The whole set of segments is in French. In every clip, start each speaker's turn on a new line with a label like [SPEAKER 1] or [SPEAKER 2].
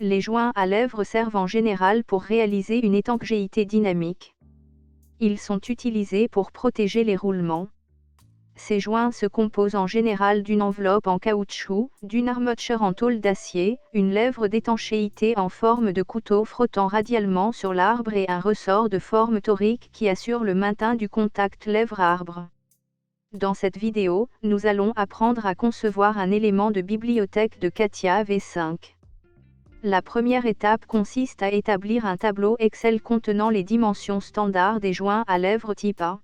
[SPEAKER 1] Les joints à lèvres servent en général pour réaliser une étanchéité dynamique. Ils sont utilisés pour protéger les roulements. Ces joints se composent en général d'une enveloppe en caoutchouc, d'une armature en tôle d'acier, une lèvre d'étanchéité en forme de couteau frottant radialement sur l'arbre et un ressort de forme torique qui assure le maintien du contact lèvre-arbre. Dans cette vidéo, nous allons apprendre à concevoir un élément de bibliothèque de CATIA V5. La première étape consiste à établir un tableau Excel contenant les dimensions standards des joints à lèvres type A.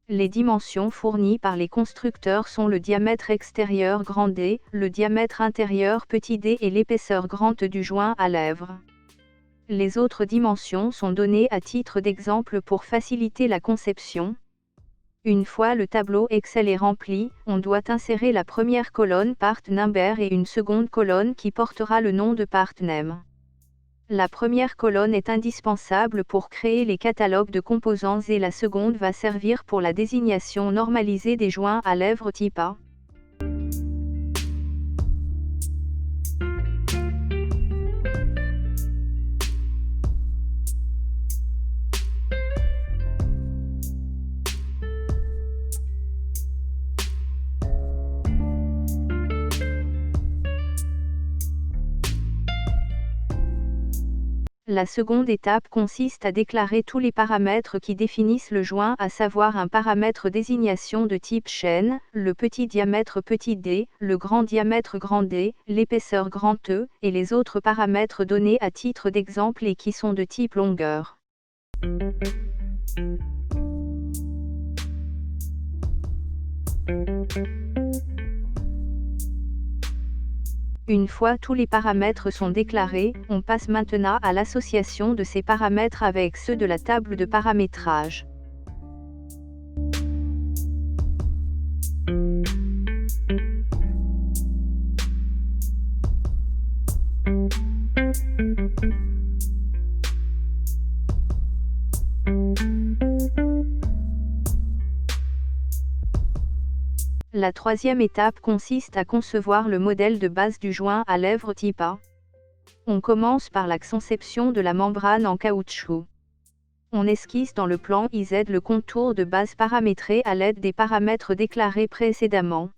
[SPEAKER 1] Les dimensions fournies par les constructeurs sont le diamètre extérieur grand D, le diamètre intérieur petit d et l'épaisseur grande du joint à lèvres. Les autres dimensions sont données à titre d'exemple pour faciliter la conception. Une fois le tableau Excel est rempli, on doit insérer la première colonne part number et une seconde colonne qui portera le nom de part name. La première colonne est indispensable pour créer les catalogues de composants et la seconde va servir pour la désignation normalisée des joints à lèvres type A. La seconde étape consiste à déclarer tous les paramètres qui définissent le joint, à savoir un paramètre désignation de type chaîne, le petit diamètre petit d, le grand diamètre grand D, l'épaisseur grand E, et les autres paramètres donnés à titre d'exemple et qui sont de type longueur. Une fois tous les paramètres sont déclarés, on passe maintenant à l'association de ces paramètres avec ceux de la table de paramétrage. La troisième étape consiste à concevoir le modèle de base du joint à lèvres type A. On commence par la conception de la membrane en caoutchouc. On esquisse dans le plan IZ le contour de base paramétré à l'aide des paramètres déclarés précédemment.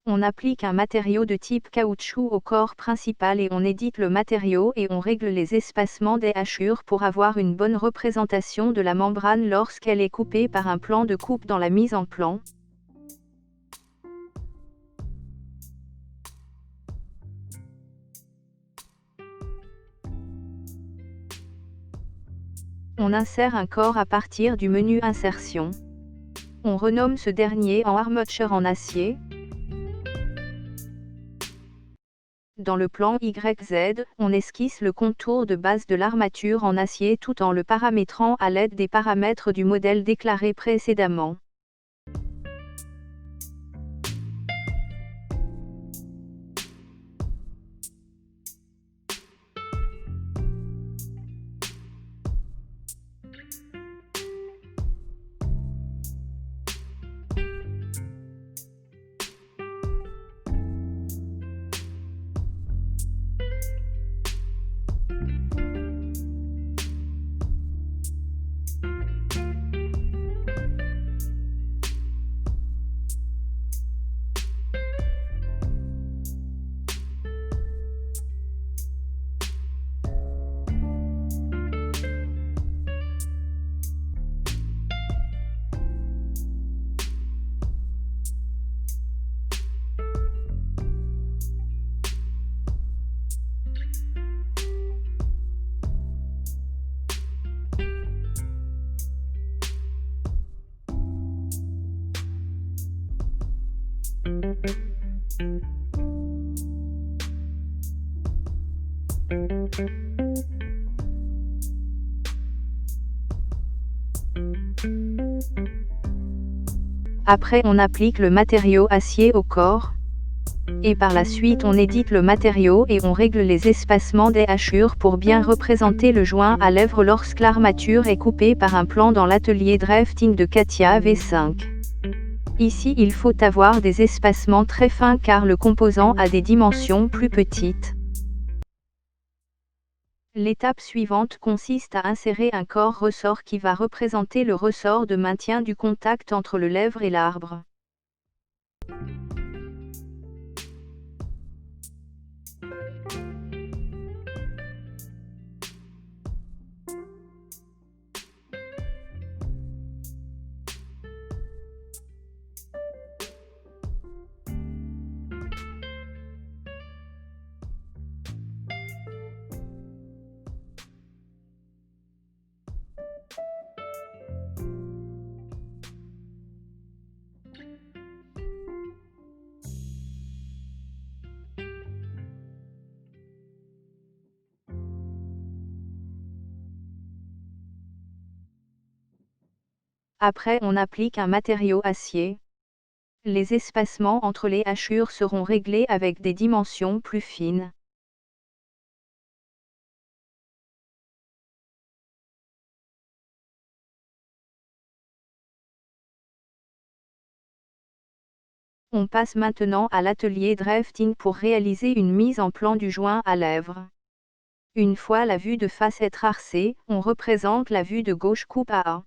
[SPEAKER 1] On applique un matériau de type caoutchouc au corps principal et on édite le matériau et on règle les espacements des hachures pour avoir une bonne représentation de la membrane lorsqu'elle est coupée par un plan de coupe dans la mise en plan. On insère un corps à partir du menu Insertion. On renomme ce dernier en armature en acier. Dans le plan YZ, on esquisse le contour de base de l'armature en acier tout en le paramétrant à l'aide des paramètres du modèle déclaré précédemment. Après on applique le matériau acier au corps. Et par la suite on édite le matériau et on règle les espacements des hachures pour bien représenter le joint à lèvres lorsque l'armature est coupée par un plan dans l'atelier drafting de Katia V5. Ici il faut avoir des espacements très fins car le composant a des dimensions plus petites. L'étape suivante consiste à insérer un corps ressort qui va représenter le ressort de maintien du contact entre le lèvre et l'arbre. Après on applique un matériau acier. Les espacements entre les hachures seront réglés avec des dimensions plus fines. On passe maintenant à l'atelier drafting pour réaliser une mise en plan du joint à lèvres. Une fois la vue de face est tracée, on représente la vue de gauche coupe à A.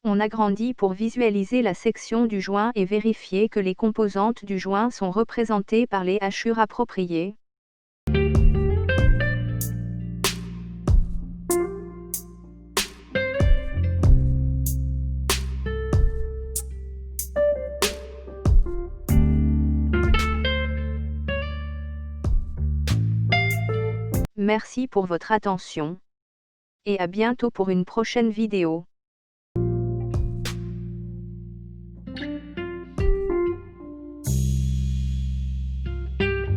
[SPEAKER 1] On agrandit pour visualiser la section du joint et vérifier que les composantes du joint sont représentées par les hachures appropriées. Merci pour votre attention. Et à bientôt pour une prochaine vidéo.